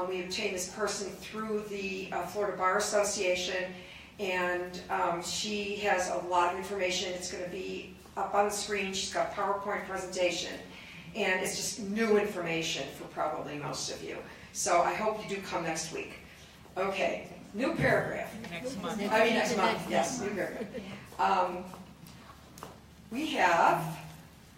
We obtained this person through the Florida Bar Association, and she has a lot of information. It's going to be up on the screen. She's got a PowerPoint presentation, and it's just new information for probably most of you. So I hope you do come next week. Okay, new paragraph. Next month. Next month, yes, new paragraph. We have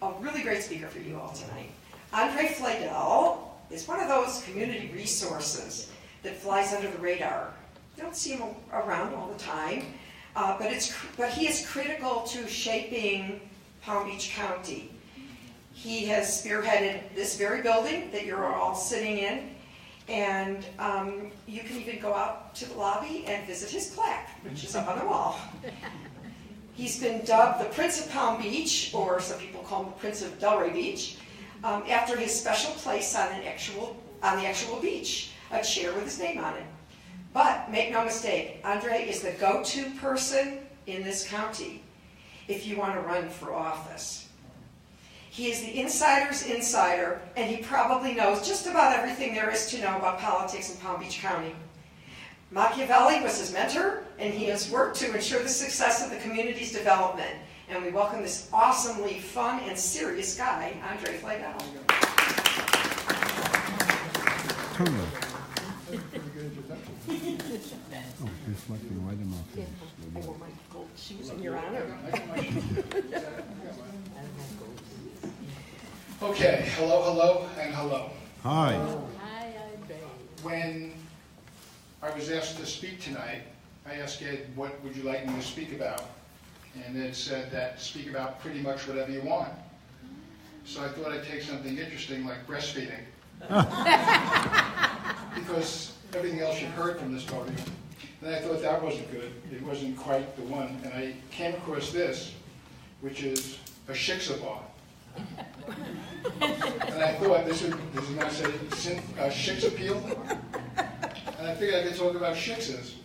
a really great speaker for you all tonight. Fladell is one of those community resources that flies under the radar. You don't see him around all the time, but he is critical to shaping Palm Beach County. He has spearheaded this very building that you're all sitting in, and you can even go out to the lobby and visit his plaque, which is up on the wall. He's been dubbed the Prince of Palm Beach, or some people call him the Prince of Delray Beach, after his special place on the actual beach, a chair with his name on it. But make no mistake, Andre is the go-to person in this county if you want to run for office. He is the insider's insider, and he probably knows just about everything there is to know about politics in Palm Beach County. Machiavelli was his mentor, and he has worked to ensure the success of the community's development. And we welcome this awesomely fun and serious guy, Andre Fladell. Oh, reflecting right in my face. I wore my gold shoes in your honor. Okay, hello, hello, and hello. Hi. When I was asked to speak tonight, I asked Ed, what would you like me to speak about? And Ed said that speak about pretty much whatever you want. So I thought I'd take something interesting like breastfeeding. Because everything else you've heard from this podium. And I thought that wasn't good. It wasn't quite the one. And I came across this, which is a shiksa bar. And I thought this is not say shiksa peel. And I figured I could talk about shiksas.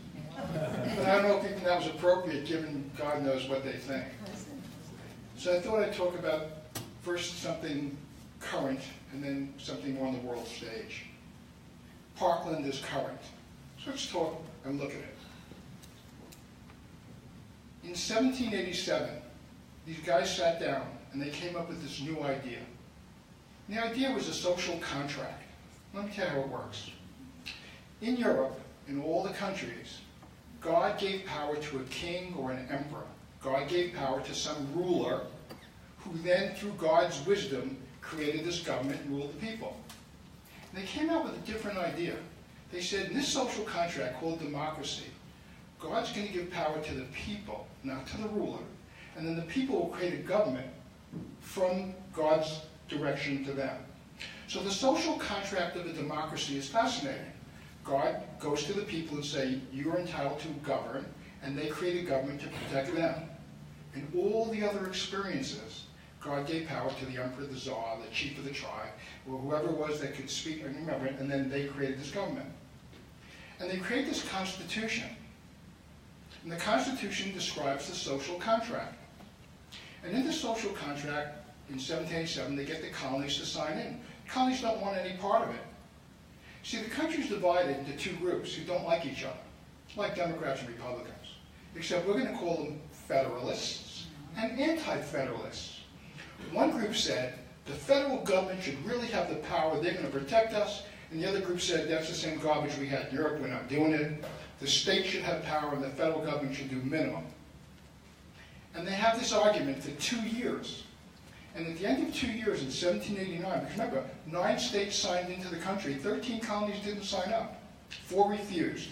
But I don't know if even that was appropriate given God knows what they think. So I thought I'd talk about first something current and then something more on the world stage. Parkland is current. So let's talk and look at it. In 1787, these guys sat down and they came up with this new idea. And the idea was a social contract. Let me tell you how it works. In Europe, in all the countries, God gave power to a king or an emperor. God gave power to some ruler who then, through God's wisdom, created this government and ruled the people. And they came out with a different idea. They said, in this social contract called democracy, God's going to give power to the people, not to the ruler. And then the people will create a government from God's direction to them. So the social contract of a democracy is fascinating. God goes to the people and say, you're entitled to govern, and they create a government to protect them. In all the other experiences, God gave power to the emperor, the czar, the chief of the tribe, or whoever it was that could speak and remember it, and then they created this government. And they create this constitution. And the constitution describes the social contract. And in the social contract, in 1787, they get the colonies to sign in. Colonies don't want any part of it. See, the country's divided into two groups who don't like each other, like Democrats and Republicans. Except we're going to call them Federalists and Anti-Federalists. One group said, the federal government should really have the power, they're going to protect us. And the other group said, that's the same garbage we had in Europe, we're not doing it. The state should have power and the federal government should do minimum. And they have this argument for 2 years. And at the end of 2 years in 1789, because remember, 9 states signed into the country, 13 colonies didn't sign up, 4 refused.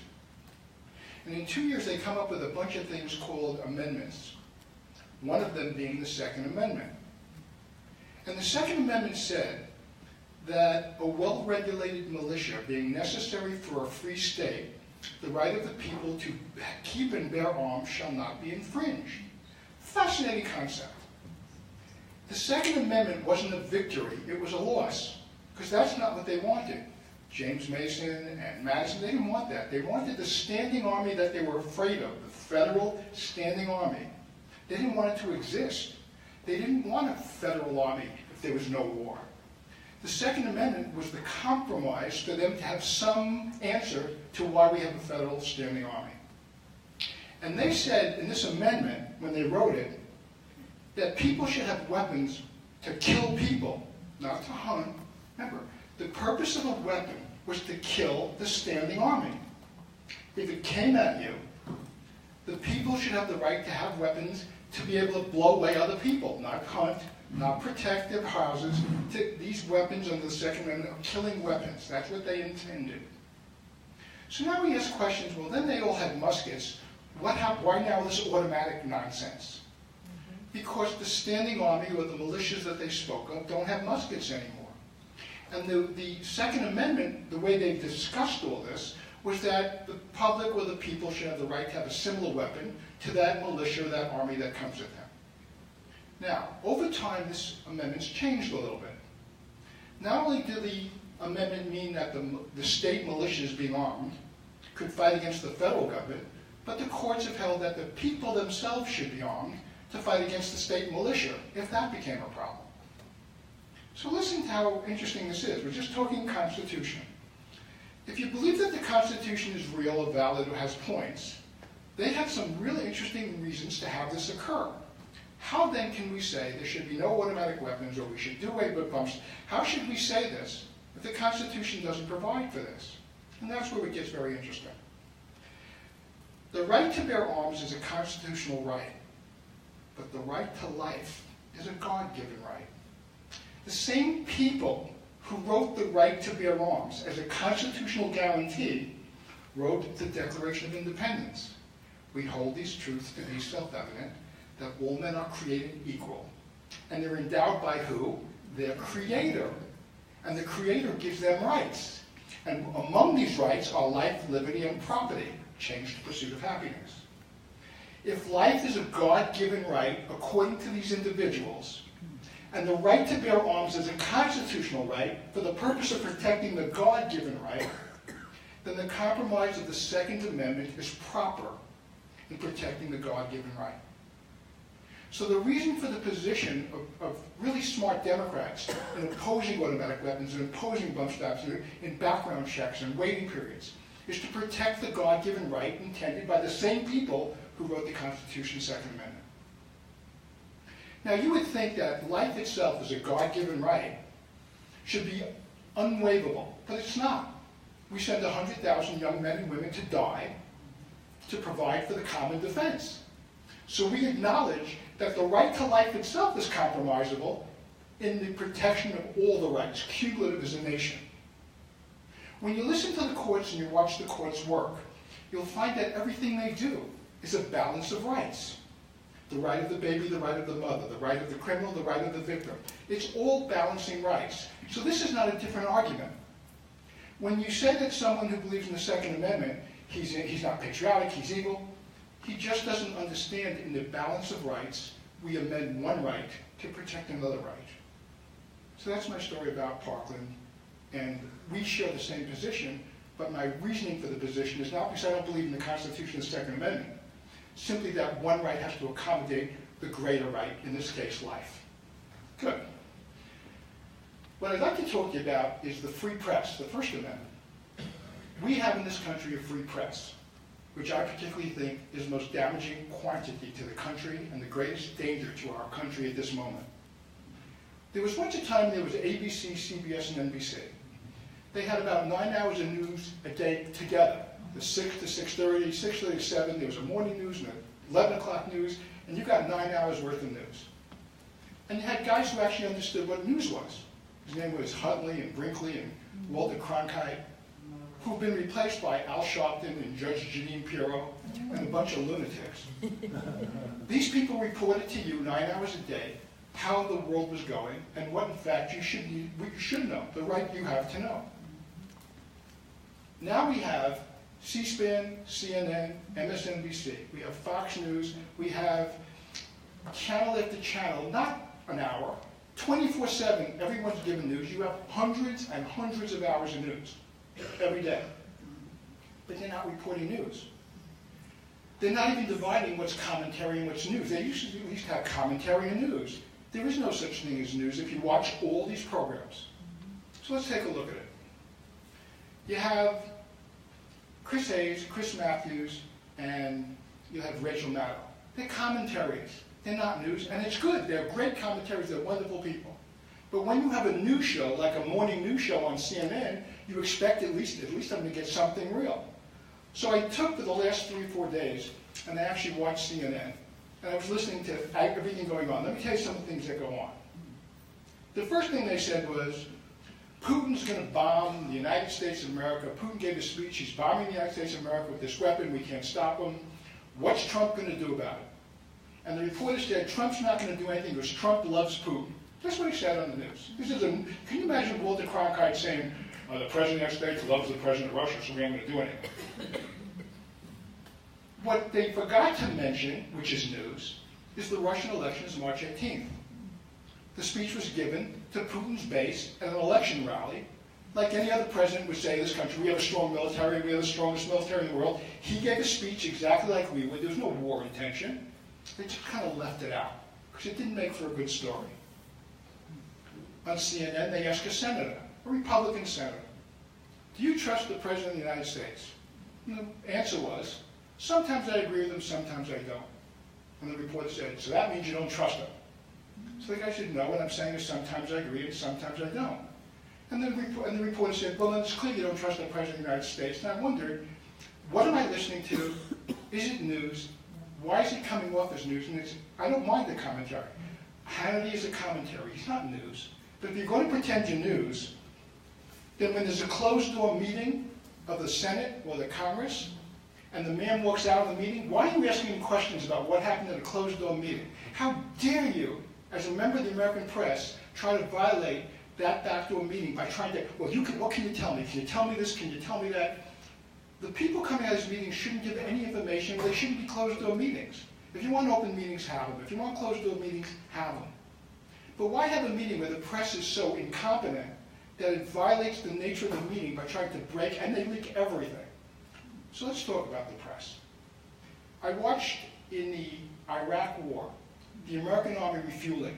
And in 2 years they come up with a bunch of things called amendments, one of them being the Second Amendment. And the Second Amendment said that a well-regulated militia being necessary for a free state, the right of the people to keep and bear arms shall not be infringed. Fascinating concept. The Second Amendment wasn't a victory, it was a loss, because that's not what they wanted. James Mason and Madison, they didn't want that. They wanted the standing army that they were afraid of, the federal standing army. They didn't want it to exist. They didn't want a federal army if there was no war. The Second Amendment was the compromise for them to have some answer to why we have a federal standing army. And they said in this amendment, when they wrote it, that people should have weapons to kill people, not to hunt. Remember, the purpose of a weapon was to kill the standing army. If it came at you, the people should have the right to have weapons to be able to blow away other people, not hunt, not protect their houses. These weapons under the Second Amendment are killing weapons. That's what they intended. So now we ask questions, well, then they all had muskets. Why now this automatic nonsense? Because the standing army or the militias that they spoke of don't have muskets anymore. And the Second Amendment, the way they discussed all this, was that the public or the people should have the right to have a similar weapon to that militia or that army that comes with them. Now, over time, this amendment's changed a little bit. Not only did the amendment mean that the state militias being armed could fight against the federal government, but the courts have held that the people themselves should be armed to fight against the state militia if that became a problem. So listen to how interesting this is. We're just talking Constitution. If you believe that the Constitution is real or valid or has points, they have some really interesting reasons to have this occur. How then can we say there should be no automatic weapons or we should do away with bumps? How should we say this if the Constitution doesn't provide for this? And that's where it gets very interesting. The right to bear arms is a constitutional right, but the right to life is a God-given right. The same people who wrote the right to bear arms as a constitutional guarantee wrote the Declaration of Independence. We hold these truths to be self-evident, that all men are created equal. And they're endowed by who? Their Creator. And the Creator gives them rights. And among these rights are life, liberty, and property, changed to pursuit of happiness. If life is a God-given right according to these individuals, and the right to bear arms is a constitutional right for the purpose of protecting the God-given right, then the compromise of the Second Amendment is proper in protecting the God-given right. So the reason for the position of really smart Democrats in opposing automatic weapons and opposing bump stocks in background checks and waiting periods is to protect the God-given right intended by the same people who wrote the Constitution's Second Amendment. Now you would think that life itself as a God-given right should be unwaivable, but it's not. We send 100,000 young men and women to die to provide for the common defense. So we acknowledge that the right to life itself is compromisable in the protection of all the rights, cumulative as a nation. When you listen to the courts and you watch the courts work, you'll find that everything they do is a balance of rights. The right of the baby, the right of the mother, the right of the criminal, the right of the victim. It's all balancing rights. So this is not a different argument. When you say that someone who believes in the Second Amendment, he's not patriotic, he's evil, he just doesn't understand in the balance of rights, we amend one right to protect another right. So that's my story about Parkland. And we share the same position, but my reasoning for the position is not because I don't believe in the Constitution and the Second Amendment, simply that one right has to accommodate the greater right, in this case, life. Good. What I'd like to talk to you about is the free press, the First Amendment. We have in this country a free press, which I particularly think is the most damaging quantity to the country and the greatest danger to our country at this moment. There was once a time there was ABC, CBS, and NBC. They had about 9 hours of news a day together. The 6 to 6:30, 6:30 to 7, there was a morning news and an 11 o'clock news, and you got 9 hours worth of news. And you had guys who actually understood what news was. His name was Huntley and Brinkley and Walter Cronkite, who've been replaced by Al Sharpton and Judge Janine Pirro and a bunch of lunatics. These people reported to you 9 hours a day how the world was going and what, in fact, you should know, the right you have to know. Now we have C-SPAN, CNN, MSNBC. We have Fox News. We have channel after channel, not an hour, 24/7, everyone's given news. You have hundreds and hundreds of hours of news every day. But they're not reporting news. They're not even dividing what's commentary and what's news. They used to at least have commentary and news. There is no such thing as news if you watch all these programs. So let's take a look at it. You have Chris Hayes, Chris Matthews, and you have Rachel Maddow. They're commentaries. They're not news, and it's good. They're great commentaries. They're wonderful people. But when you have a news show, like a morning news show on CNN, you expect at least them to get something real. So I took for the last 3 or 4 days, and I actually watched CNN. And I was listening to everything going on. Let me tell you some of the things that go on. The first thing they said was, Putin's going to bomb the United States of America. Putin gave a speech. He's bombing the United States of America with this weapon. We can't stop him. What's Trump going to do about it? And the reporter said, Trump's not going to do anything because Trump loves Putin. That's what he said on the news. Can you imagine Walter Cronkite saying, the President of the United States loves the President of Russia, so we ain't going to do anything? What they forgot to mention, which is news, is the Russian elections March 18th. The speech was given to Putin's base at an election rally. Like any other president would say in this country, we have a strong military, we have the strongest military in the world. He gave a speech exactly like we would. There was no war intention. They just kind of left it out, because it didn't make for a good story. On CNN, they asked a senator, a Republican senator, do you trust the President of the United States? And the answer was, sometimes I agree with him, sometimes I don't. And the reporter said, so that means you don't trust him. So the guy said, no, what I'm saying is sometimes I agree and sometimes I don't. And the reporter said, well, then it's clear you don't trust the President of the United States. And I wondered, what am I listening to? Is it news? Why is it coming off as news? And I don't mind the commentary. Hannity is a commentary. He's not news. But if you're going to pretend you're news, then when there's a closed-door meeting of the Senate or the Congress, and the man walks out of the meeting, why are you asking him questions about what happened at a closed-door meeting? How dare you, as a member of the American press, try to violate that backdoor meeting by trying to, well, what can you tell me? Can you tell me this? Can you tell me that? The people coming out of this meeting shouldn't give any information. They shouldn't be closed-door meetings. If you want open meetings, have them. If you want closed-door meetings, have them. But why have a meeting where the press is so incompetent that it violates the nature of the meeting by trying to break, and they leak everything? So let's talk about the press. I watched in the Iraq War, the American Army refueling,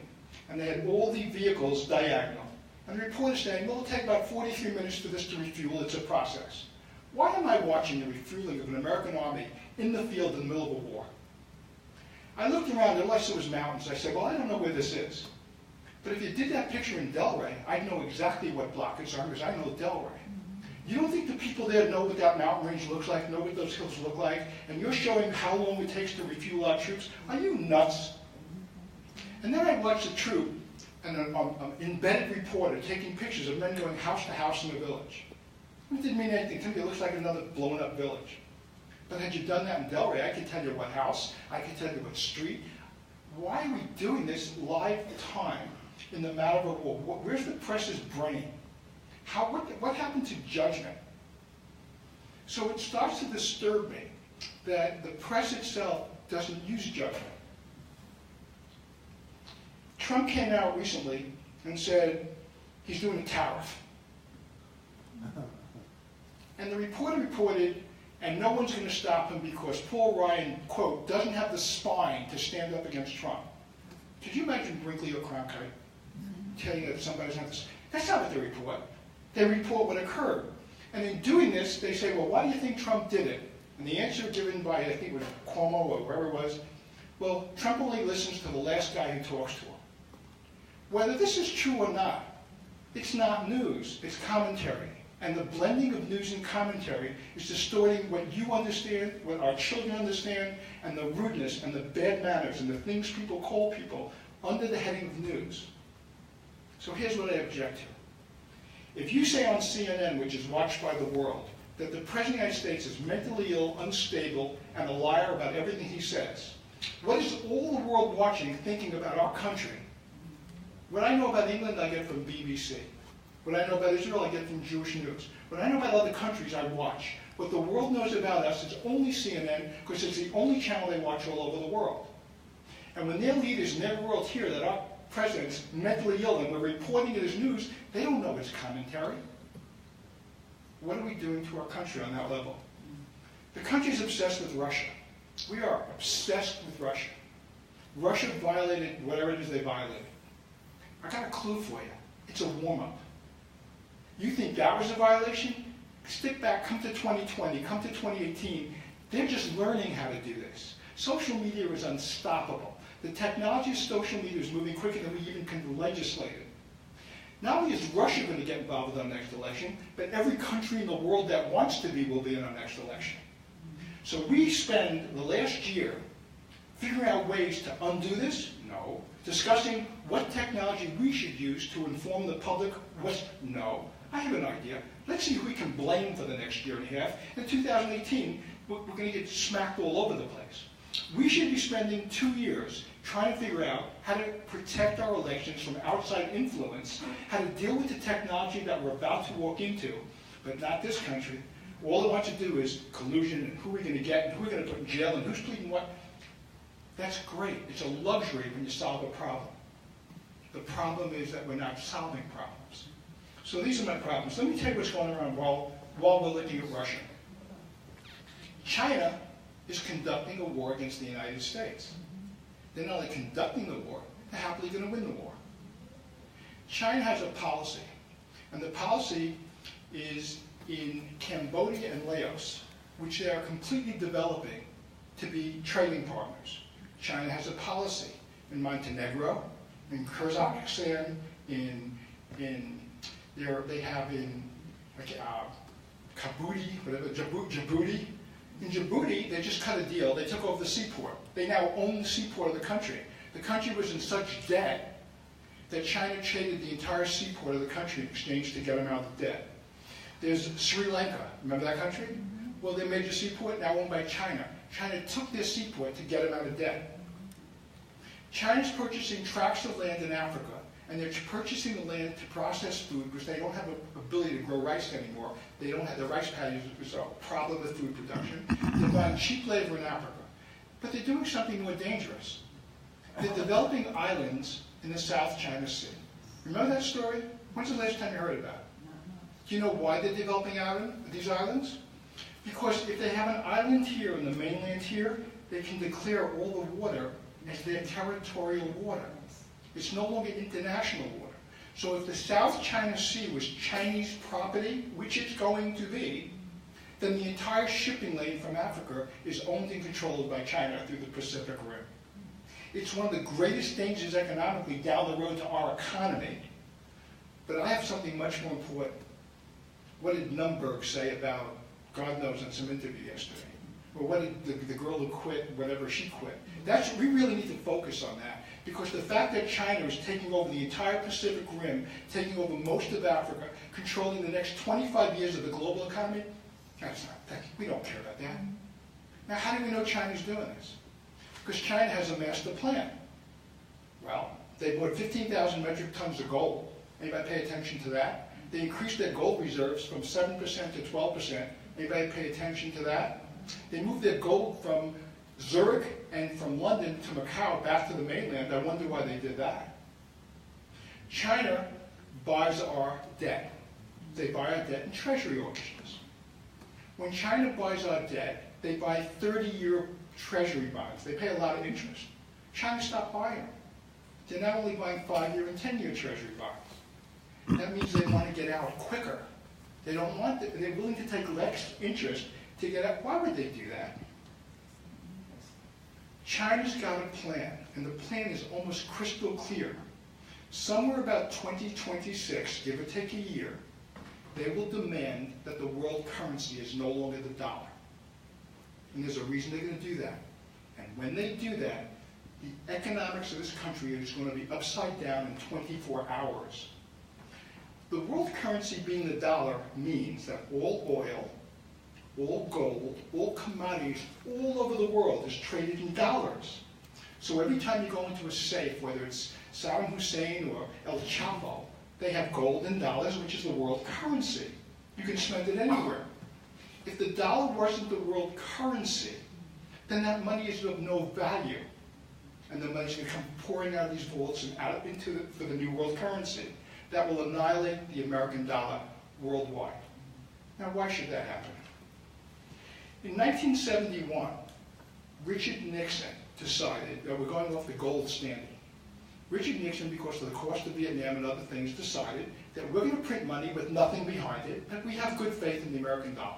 and they had all the vehicles diagonal. And the reporter saying, well, it'll take about 43 minutes for this to refuel, it's a process. Why am I watching the refueling of an American Army in the field in the middle of a war? I looked around, and all I saw was mountains. I said, well, I don't know where this is. But if you did that picture in Delray, I'd know exactly what block it's on, because I know Delray. You don't think the people there know what that mountain range looks like, know what those hills look like, and you're showing how long it takes to refuel our troops? Are you nuts? And then I watched a troop, and an embedded reporter taking pictures of men going house to house in the village. It didn't mean anything to me. It looks like another blown up village. But had you done that in Delray, I could tell you what house, I could tell you what street. Why are we doing this live time in the matter of a war? Where's the press's brain? What happened to judgment? So it starts to disturb me that the press itself doesn't use judgment. Trump came out recently and said he's doing a tariff. And the reporter reported, and no one's going to stop him because Paul Ryan, quote, doesn't have the spine to stand up against Trump. Could you imagine Brinkley or Cronkite telling you that somebody's not this? That's not what they report. They report what occurred. And in doing this, they say, well, why do you think Trump did it? And the answer given by, I think it was Cuomo or whoever it was, well, Trump only listens to the last guy who talks to him. Whether this is true or not, it's not news, it's commentary. And the blending of news and commentary is distorting what you understand, what our children understand, and the rudeness and the bad manners and the things people call people under the heading of news. So here's what I object to. If you say on CNN, which is watched by the world, that the President of the United States is mentally ill, unstable, and a liar about everything he says, what is all the world watching thinking about our country? What I know about England, I get from BBC. What I know about Israel, I get from Jewish News. What I know about other countries, I watch. What the world knows about us is only CNN, because it's the only channel they watch all over the world. And when their leaders in their world hear that our president's mentally ill and we're reporting it as news, they don't know it's commentary. What are we doing to our country on that level? The country's obsessed with Russia. We are obsessed with Russia. Russia violated whatever it is they violated. I got a clue for you. It's a warm-up. You think that was a violation? Stick back, come to 2020, come to 2018. They're just learning how to do this. Social media is unstoppable. The technology of social media is moving quicker than we even can legislate it. Not only is Russia going to get involved with our next election, but every country in the world that wants to be will be in our next election. So we spend the last year figuring out ways to undo this? No. Discussing what technology we should use to inform the public? No. I have an idea. Let's see who we can blame for the next year and a half. In 2018, we're going to get smacked all over the place. We should be spending 2 years trying to figure out how to protect our elections from outside influence, how to deal with the technology that we're about to walk into, but not this country. All it wants to do is collusion and who we're going to get and who we're going to put in jail and who's pleading what. That's great. It's a luxury when you solve a problem. The problem is that we're not solving problems. So these are my problems. Let me tell you what's going on while we're looking at Russia. China is conducting a war against the United States. They're not only conducting the war, they're happily going to win the war. China has a policy, and the policy is in Cambodia and Laos, which they are completely developing to be trading partners. China has a policy in Montenegro, in Kazakhstan, they have in Djibouti, whatever, Djibouti. In Djibouti, they just cut a deal. They took over the seaport. They now own the seaport of the country. The country was in such debt that China traded the entire seaport of the country in exchange to get them out of the debt. There's Sri Lanka. Remember that country? Well, their major seaport now owned by China. China took their seaport to get them out of debt. China's purchasing tracts of land in Africa, and they're purchasing the land to process food because they don't have an ability to grow rice anymore. They don't have the rice paddies, which is a problem with food production. They're buying cheap labor in Africa. But they're doing something more dangerous. They're developing islands in the South China Sea. Remember that story? When's the last time you heard about it? Do you know why they're developing these islands? Because if they have an island here and the mainland here, they can declare all the water as their territorial water. It's no longer international water. So if the South China Sea was Chinese property, which it's going to be, then the entire shipping lane from Africa is owned and controlled by China through the Pacific Rim. It's one of the greatest dangers economically down the road to our economy. But I have something much more important. What did Nunberg say about, God knows, on some interview yesterday? Or what did the girl who quit, whatever, she quit? We really need to focus on that. Because the fact that China is taking over the entire Pacific Rim, taking over most of Africa, controlling the next 25 years of the global economy, we don't care about that. Now, how do we know China's doing this? Because China has a master plan. Well, they bought 15,000 metric tons of gold. Anybody pay attention to that? They increased their gold reserves from 7% to 12%. Anybody pay attention to that? They moved their gold from Zurich and from London to Macau back to the mainland. I wonder why they did that. China buys our debt. They buy our debt in treasury auctions. When China buys our debt, they buy 30-year treasury bonds. They pay a lot of interest. China stopped buying them. They're now only buying 5-year and 10-year treasury bonds. That means they want to get out quicker. They don't want it. They're willing to take less interest to get out. Why would they do that? China's got a plan, and the plan is almost crystal clear. Somewhere about 2026, give or take a year, they will demand that the world currency is no longer the dollar. And there's a reason they're going to do that. And when they do that, the economics of this country is going to be upside down in 24 hours. The world currency being the dollar means that all oil, all gold, all commodities all over the world is traded in dollars. So every time you go into a safe, whether it's Saddam Hussein or El Chapo, they have gold and dollars, which is the world currency. You can spend it anywhere. If the dollar wasn't the world currency, then that money is of no value. And the money's going to come pouring out of these vaults and out for the new world currency. That will annihilate the American dollar worldwide. Now, why should that happen? In 1971, Richard Nixon decided that we're going off the gold standard. Richard Nixon, because of the cost of Vietnam and other things, decided that we're going to print money with nothing behind it, and we have good faith in the American dollar.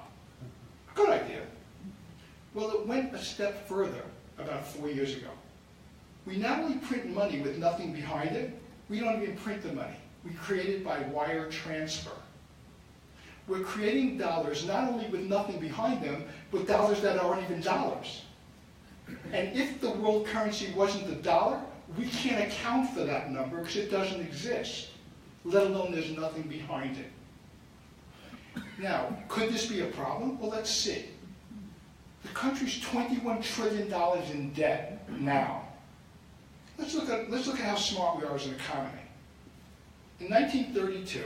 Good idea. Well, it went a step further about 4 years ago. We not only print money with nothing behind it, we don't even print the money. We create it by wire transfer. We're creating dollars not only with nothing behind them, but dollars that aren't even dollars. And if the world currency wasn't the dollar, we can't account for that number because it doesn't exist, let alone there's nothing behind it. Now, could this be a problem? Well, let's see. The country's $21 trillion in debt now. Let's look at how smart we are as an economy. In 1932,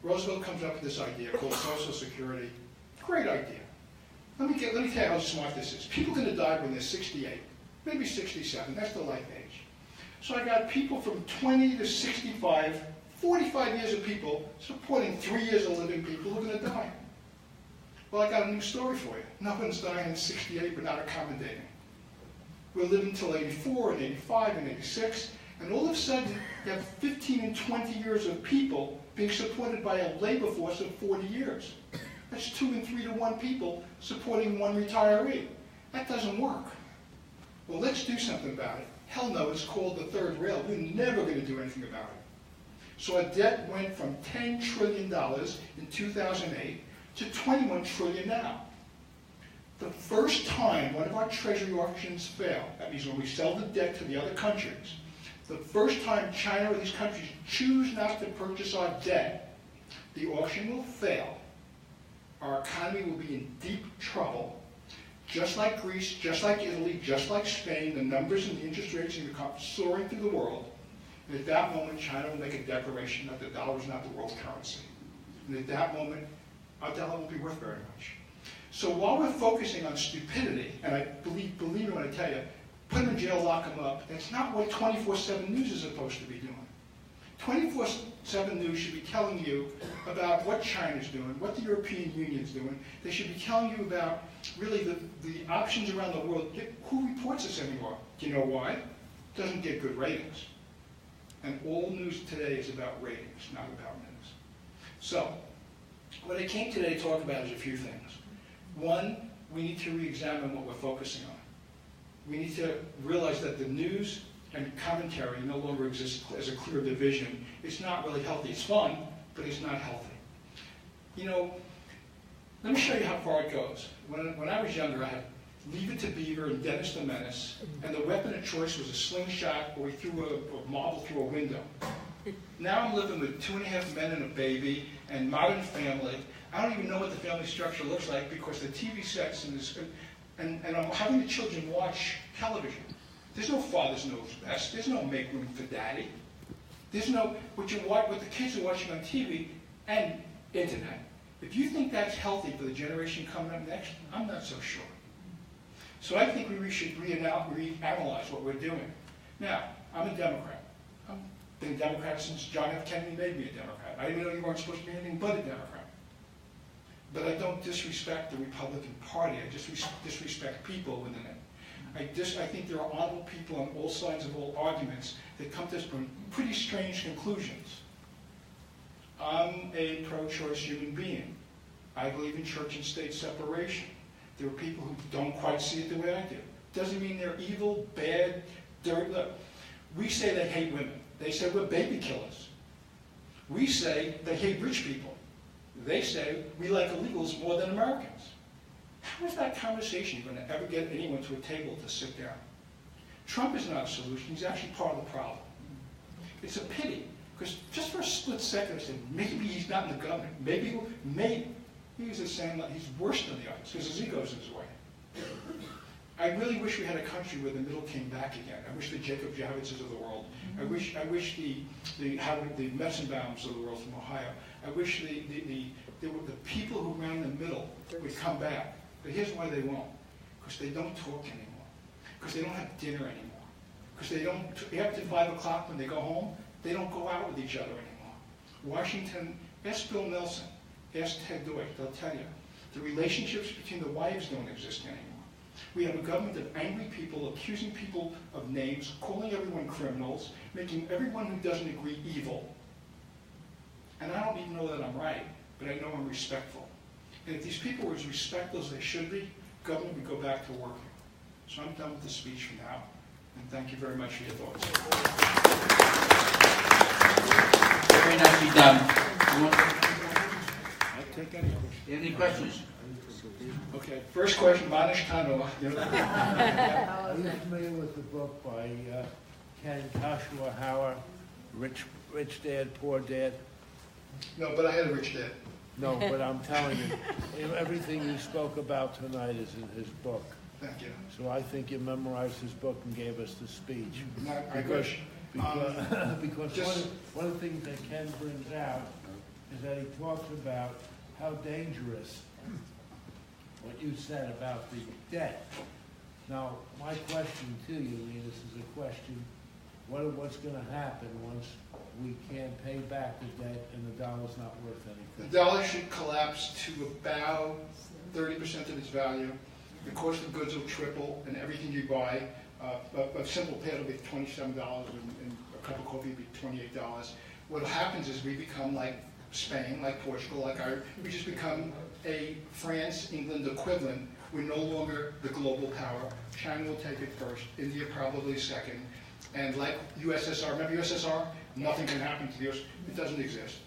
Roosevelt comes up with this idea called Social Security. Great idea. Let me tell you how smart this is. People are going to die when they're 68, maybe 67. That's the life age. So I got people from 20 to 65, 45 years of people supporting 3 years of living people who are going to die. Well, I got a new story for you. No one's dying at 68, but not accommodating. We're living till 84 and 85 and 86, and all of a sudden, you have 15 and 20 years of people being supported by a labor force of 40 years. That's 2 and 3 to 1 people supporting 1 retiree. That doesn't work. Well, let's do something about it. Hell no, it's called the third rail. We're never going to do anything about it. So our debt went from $10 trillion in 2008 to $21 trillion now. The first time one of our treasury auctions fail, that means when we sell the debt to the other countries, the first time China or these countries choose not to purchase our debt, the auction will fail. Our economy will be in deep trouble. Just like Greece, just like Italy, just like Spain, the numbers and the interest rates are going to come soaring through the world. And at that moment, China will make a declaration that the dollar is not the world's currency. And at that moment, our dollar won't be worth very much. So while we're focusing on stupidity, and I believe me when I tell you, put them in jail, lock them up, that's not what 24/7 news is supposed to be doing. 24/7 news should be telling you about what China's doing, what the European Union's doing. They should be telling you about really the options around the world. Who reports this anymore? Do you know why? It doesn't get good ratings. And all news today is about ratings, not about news. So, what I came today to talk about is a few things. One, we need to re-examine what we're focusing on. We need to realize that the news and commentary no longer exists as a clear division. It's not really healthy. It's fun, but it's not healthy. You know, let me show you how far it goes. When I was younger, I had Leave It to Beaver and Dennis the Menace, and the weapon of choice was a slingshot or we threw a marble through a window. Now I'm living with 2.5 men and a baby and Modern Family. I don't even know what the family structure looks like because the TV sets and I'm having the children watch television. There's no Father's Knows Best. There's no Make Room for Daddy. There's no what the kids are watching on TV and internet. If you think that's healthy for the generation coming up next, I'm not so sure. So I think we should reanalyze what we're doing. Now, I'm a Democrat. I've been a Democrat since John F. Kennedy made me a Democrat. I didn't even know you weren't supposed to be anything but a Democrat. But I don't disrespect the Republican Party. I just disrespect people within it. I think there are honorable people on all sides of all arguments that come to some pretty strange conclusions. I'm a pro-choice human being. I believe in church and state separation. There are people who don't quite see it the way I do. Doesn't mean they're evil, bad, dirty. Look, we say they hate women. They say we're baby killers. We say they hate rich people. They say we like illegals more than Americans. How is that conversation going to ever get anyone to a table to sit down? Trump is not a solution. He's actually part of the problem. It's a pity, because just for a split second, I said, maybe he's not in the government. Maybe he's the same, he's worse than the others, because his ego's in his way. I really wish we had a country where the middle came back again. I wish the Jacob Javitzes of the world. I wish the Metzenbaums of the world from Ohio. I wish the people who ran the middle would come back. But here's why they won't. Because they don't talk anymore. Because they don't have dinner anymore. Because they don't, after 5 o'clock when they go home, they don't go out with each other anymore. Washington, ask Bill Nelson, ask Ted Deutsch, they'll tell you. The relationships between the wives don't exist anymore. We have a government of angry people, accusing people of names, calling everyone criminals, making everyone who doesn't agree evil. And I don't even know that I'm right, but I know I'm respectful. And if these people were as respectful as they should be, government would go back to working. So I'm done with the speech for now, and thank you very much for your thoughts. Very nicely done. I'll take any question. Any questions? Okay, first question, Manish Tano. Are you familiar with the book by Ken Kashua-Hauer, Rich Dad, Poor Dad? No, but I had a rich dad. No, but I'm telling you, everything you spoke about tonight is in his book. Thank you. So I think you memorized his book and gave us the speech. I wish. Because just- one of the things that Ken brings out is that he talks about how dangerous what you said about the debt. Now, my question to you, Lee, this is a question, what's going to happen once we can't pay back the debt and the dollar's not worth The anything? dollar should collapse to about 30% of its value. The cost of goods will triple, and everything you buy, a simple pad will be $27, and a cup of coffee will be $28. What happens is we become like Spain, like Portugal, like Ireland. We just become a France, England equivalent. We're no longer the global power. China will take it first, India probably second. And like USSR, remember USSR? Nothing can happen to the US. It doesn't exist.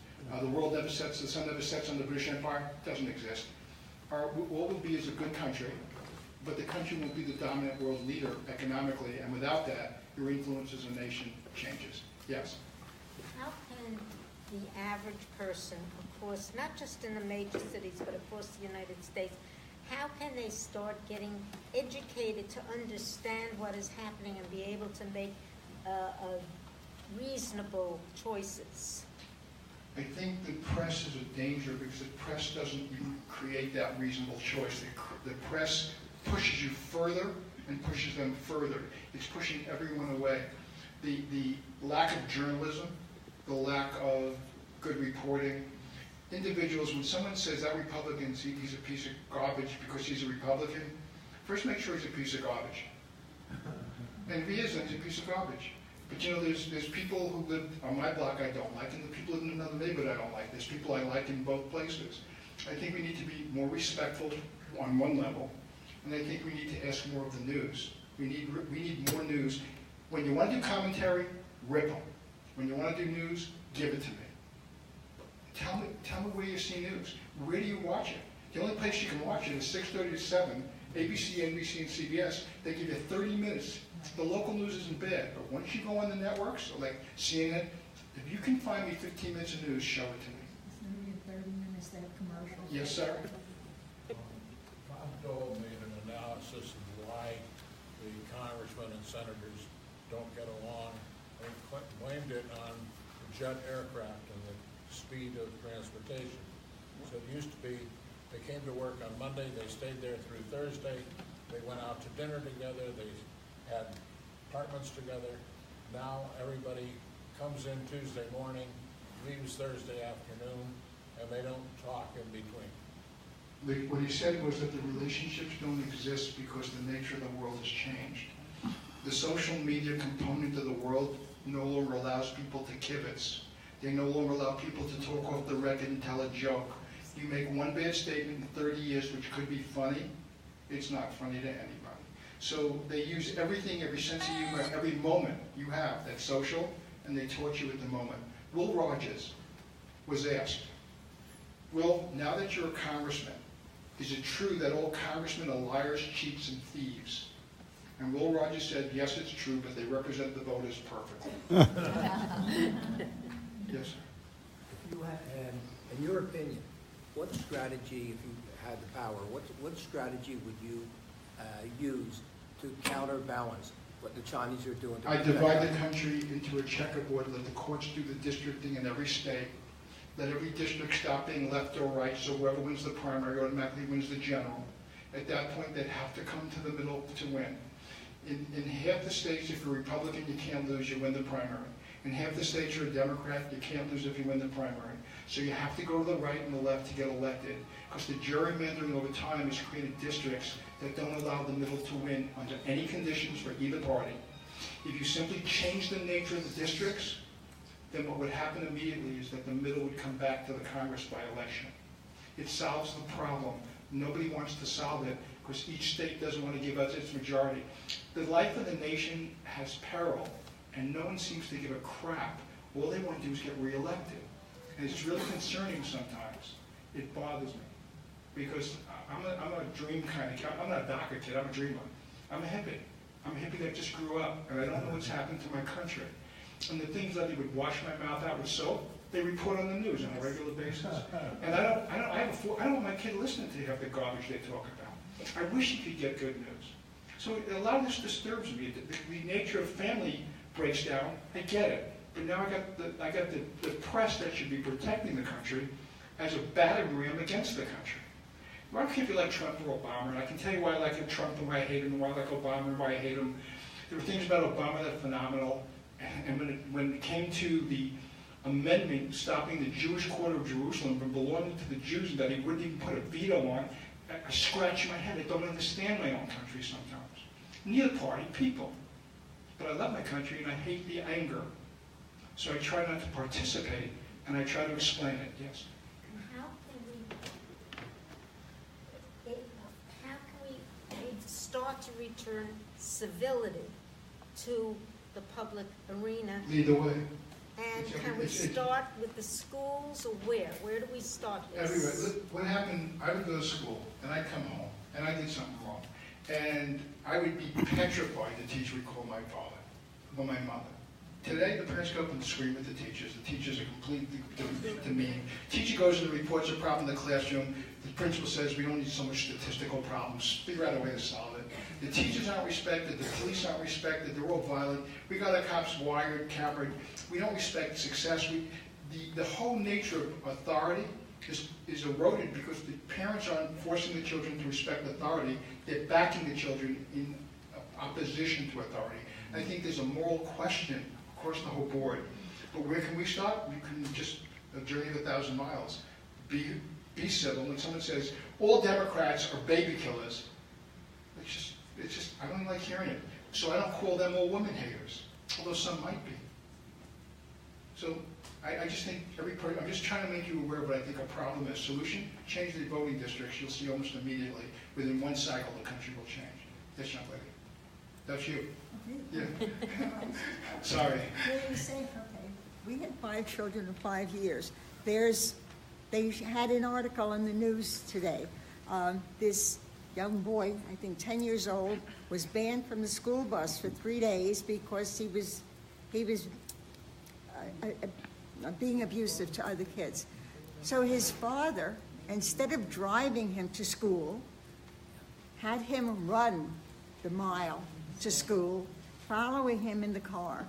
The world never sets, the sun never sets on the British Empire. It doesn't exist. What will be is a good country, but the country won't be the dominant world leader economically, and without that, your influence as a nation changes. Yes? How can the average person, of course, not just in the major cities, but across the United States, how can they start getting educated to understand what is happening and be able to make reasonable choices? I think the press is a danger because the press doesn't even create that reasonable choice. The press pushes you further and pushes them further. It's pushing everyone away. The lack of journalism, the lack of good reporting. Individuals, when someone says that Republican, he's a piece of garbage because he's a Republican, first make sure he's a piece of garbage. And if he isn't, he's a piece of garbage. But you know, there's people who live on my block I don't like, and the people in another neighborhood I don't like. There's people I like in both places. I think we need to be more respectful on one level, and I think we need to ask more of the news. We need more news. When you want to do commentary, rip them. When you want to do news, give it to me. Tell me where you see news. Where do you watch it? The only place you can watch it is 6:30 to 7, ABC, NBC, and CBS. They give you 30 minutes. The local news isn't bad, but once you go on the networks, like CNN, if you can find me 15 minutes of news, show it to me. It's going to be 30 minutes, they have commercials. Yes, sir. Bob Dole made an analysis of why the congressmen and senators don't get along, and blamed it on the jet aircraft and the speed of transportation. So it used to be, they came to work on Monday, they stayed there through Thursday, they went out to dinner together, they had apartments together. Now everybody comes in Tuesday morning, leaves Thursday afternoon, and they don't talk in between. What he said was that the relationships don't exist because the nature of the world has changed. The social media component of the world no longer allows people to kibitz. They no longer allow people to talk off the record and tell a joke. You make one bad statement in 30 years, which could be funny, it's not funny to anybody. So they use everything, every sense of humor, every moment you have that's social, and they torture you at the moment. Will Rogers was asked, Will, now that you're a congressman, is it true that all congressmen are liars, cheats, and thieves? And Will Rogers said, yes, it's true, but they represent the voters perfectly. Yes, sir. And in your opinion, what strategy, if you had the power, what strategy would you use to counterbalance what the Chinese are doing? I divide the country into a checkerboard, let the courts do the districting in every state, let every district stop being left or right, so whoever wins the primary automatically wins the general. At that point, they'd have to come to the middle to win. In half the states, if you're a Republican, you can't lose, you win the primary. In half the states, you're a Democrat, you can't lose if you win the primary. So you have to go to the right and the left to get elected, because the gerrymandering over time has created districts that don't allow the middle to win under any conditions for either party. If you simply change the nature of the districts, then what would happen immediately is that the middle would come back to the Congress by election. It solves the problem. Nobody wants to solve it because each state doesn't want to give us its majority. The life of the nation has peril, and no one seems to give a crap. All they want to do is get reelected. And it's really concerning sometimes. It bothers me. Because I'm a dream kind of kid. I'm not a DACA kid, I'm a dreamer. I'm a hippie. I'm a hippie that just grew up, and I don't know what's happened to my country. And the things that they would wash my mouth out with soap, they report on the news on a regular basis. And I don't want my kid listening to half the garbage they talk about. I wish he could get good news. So a lot of this disturbs me. The nature of family breaks down. I get it. But now I got the press that should be protecting the country as a battering ram against the country. I don't care if you like Trump or Obama, and I can tell you why I like Trump and why I hate him, and why I like Obama and why I hate him. There were things about Obama that are phenomenal, and when it came to the amendment stopping the Jewish quarter of Jerusalem from belonging to the Jews and that he wouldn't even put a veto on, I scratch my head. I don't understand my own country sometimes. Neither party, people. But I love my country and I hate the anger. So I try not to participate, and I try to explain it, yes. How can we start to return civility to the public arena? Lead the way. And can we start with the schools, or where? Where do we start this? Everywhere. What happened, I would go to school, and I'd come home, and I did something wrong. And I would be petrified the teacher would call my father, or my mother. Today, the parents go up and scream at the teachers. The teachers are completely demeaning. Teacher goes and reports a problem in the classroom. The principal says, we don't need so much statistical problems. Figure out a way to solve it. The teachers aren't respected. The police aren't respected. They're all violent. We got our cops wired, cambered. We don't respect success. The whole nature of authority is eroded because the parents aren't forcing the children to respect authority. They're backing the children in opposition to authority. I think there's a moral question across the whole board. But where can we start? We can just a journey of 1,000 miles. Be civil. When someone says all Democrats are baby killers, it's just I don't like hearing it. So I don't call them all women haters, although some might be. So I just think I'm just trying to make you aware of what I think a problem is. Solution: change the voting districts. You'll see almost immediately within one cycle the country will change. Yes, young lady. That's you. Yeah. Sorry. Really safe, okay. We had 5 children in 5 years. They had an article in the news today. This young boy, I think 10 years old, was banned from the school bus for 3 days because he was being abusive to other kids. So his father, instead of driving him to school, had him run the mile to school, following him in the car.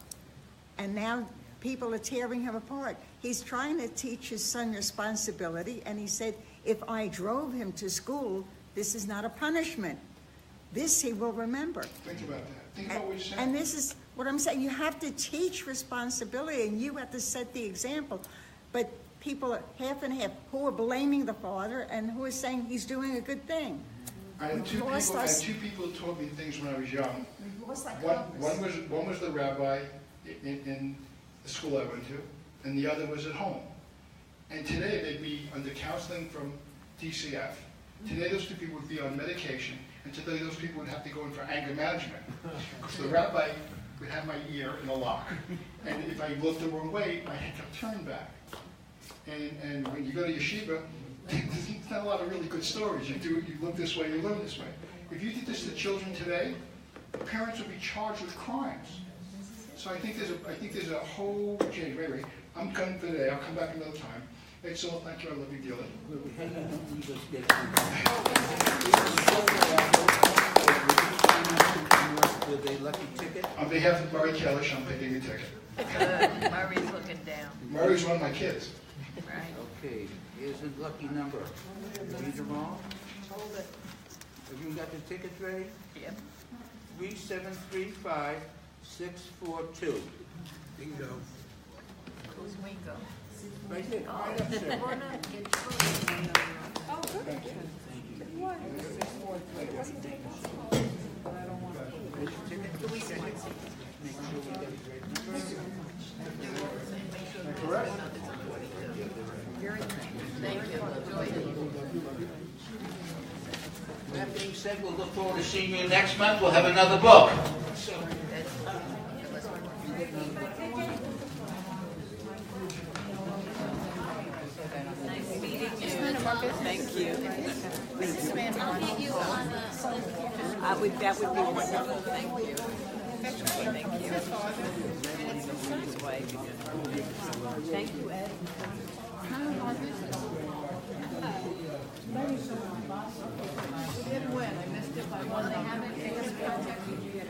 And now people are tearing him apart. He's trying to teach his son responsibility, and he said, if I drove him to school, this is not a punishment. This he will remember. Think about that. Think about what you're saying. And this is what I'm saying. You have to teach responsibility, and you have to set the example. But people are half and half, who are blaming the father and who are saying he's doing a good thing. I had two people who taught me things when I was young. One was the rabbi in the school I went to, and the other was at home. And today they'd be under counseling from DCF. Today those two people would be on medication, and today those people would have to go in for anger management. Because the rabbi would have my ear in a lock, and if I looked the wrong way, my head kept turned back. And when you go to yeshiva, there's not a lot of really good stories. You look this way, you learn this way. If you did this to children today, the parents would be charged with crimes. So I think there's a whole change. Wait, I'm coming for today. I'll come back another time. Hey, so thank you. I love you dearly. With a lucky ticket. On behalf of Murray Kellish, I'm picking the ticket. Murray's looking down. Murray's one of my kids. Right. Okay, here's the lucky number. Read them all. Hold it. Have you got the tickets ready? Yep. 3735-642. Bingo. Who's Wingo? Right there, right up there. Correct? That being said, we'll look forward to seeing you next month. We'll have another book. Thank you. That would be wonderful. Thank you. Thank you. His wife. Thank you, Ed. Didn't win, I missed it by one. They haven't, they haven't contacted you yet.